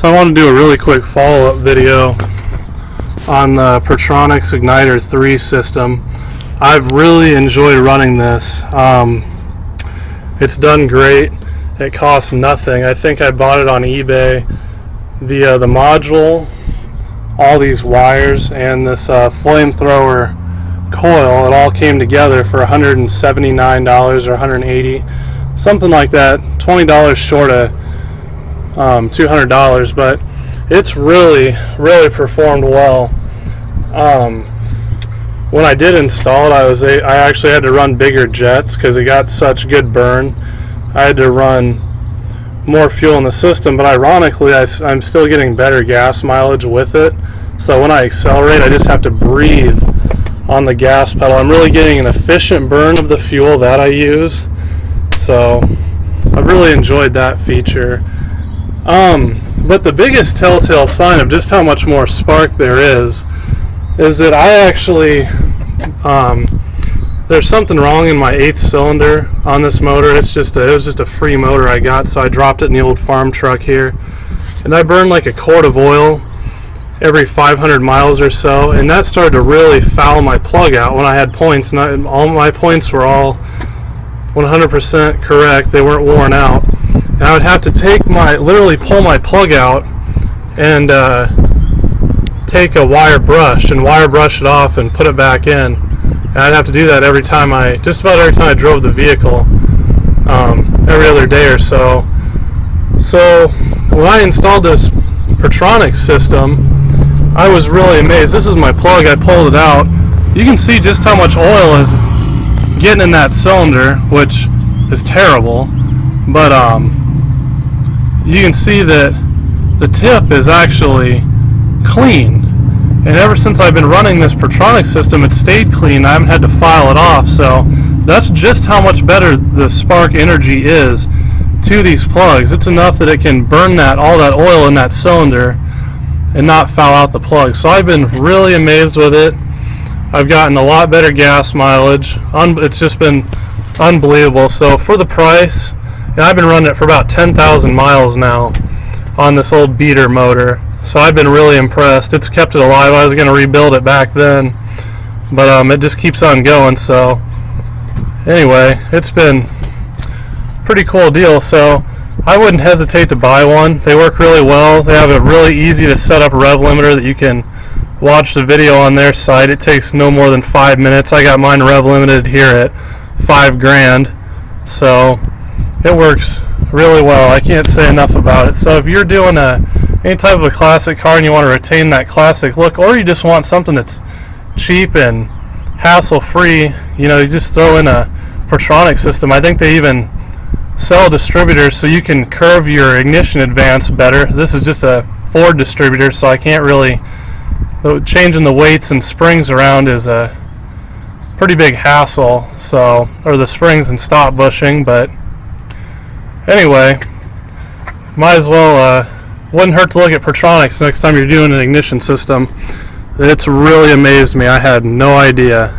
So I want to do a really quick follow-up video on the Pertronix Ignitor III system. I've really enjoyed running this. It's done great. It costs nothing. I think I bought it on eBay. The module, all these wires, and this flamethrower coil, it all came together for $179 or $180, something like that. $20 short of $200, but it's really performed well. When I did install it, I actually had to run bigger jets because it got such good burn. I had to run more fuel in the system, but ironically I'm still getting better gas mileage with it. So when I accelerate, I just have to breathe on the gas pedal. I'm really getting an efficient burn of the fuel that I use, so I've really enjoyed that feature. But the biggest telltale sign of just how much more spark there is that I actually, there's something wrong in my 8th cylinder on this motor. It was just a free motor I got, so I dropped it in the old farm truck here, and I burned like a quart of oil every 500 miles or so, and that started to really foul my plug out when I had points. And all my points were all 100% correct. They weren't worn out. And I would have to literally pull my plug out and take a wire brush and wire brush it off and put it back in. And I'd have to do that just about every time I drove the vehicle, every other day or so. So when I installed this Pertronix system, I was really amazed. This is my plug. I pulled it out. You can see just how much oil is getting in that cylinder, which is terrible. But you can see that the tip is actually clean. And ever since I've been running this Pertronix system, it's stayed clean. I haven't had to file it off. So that's just how much better the spark energy is to these plugs. It's enough that it can burn all that oil in that cylinder and not foul out the plug. So I've been really amazed with it. I've gotten a lot better gas mileage. It's just been unbelievable. So for the price, and I've been running it for about 10,000 miles now on this old beater motor. So I've been really impressed. It's kept it alive. I was going to rebuild it back then, but it just keeps on going. So anyway, it's been a pretty cool deal. So I wouldn't hesitate to buy one. They work really well. They have a really easy to set up Rev Limiter that you can watch the video on their site. It takes no more than 5 minutes. I got mine Rev Limited here at $5,000. So it works really well. I can't say enough about it. So if you're doing any type of a classic car and you want to retain that classic look, or you just want something that's cheap and hassle-free, you just throw in a Pertronix system. I think they even sell distributors so you can curve your ignition advance better. This is just a Ford distributor, so I can't really, changing the weights and springs around is a pretty big hassle, or the springs and stop bushing. But anyway, might as well, wouldn't hurt to look at Pertronix next time you're doing an ignition system. It's really amazed me. I had no idea.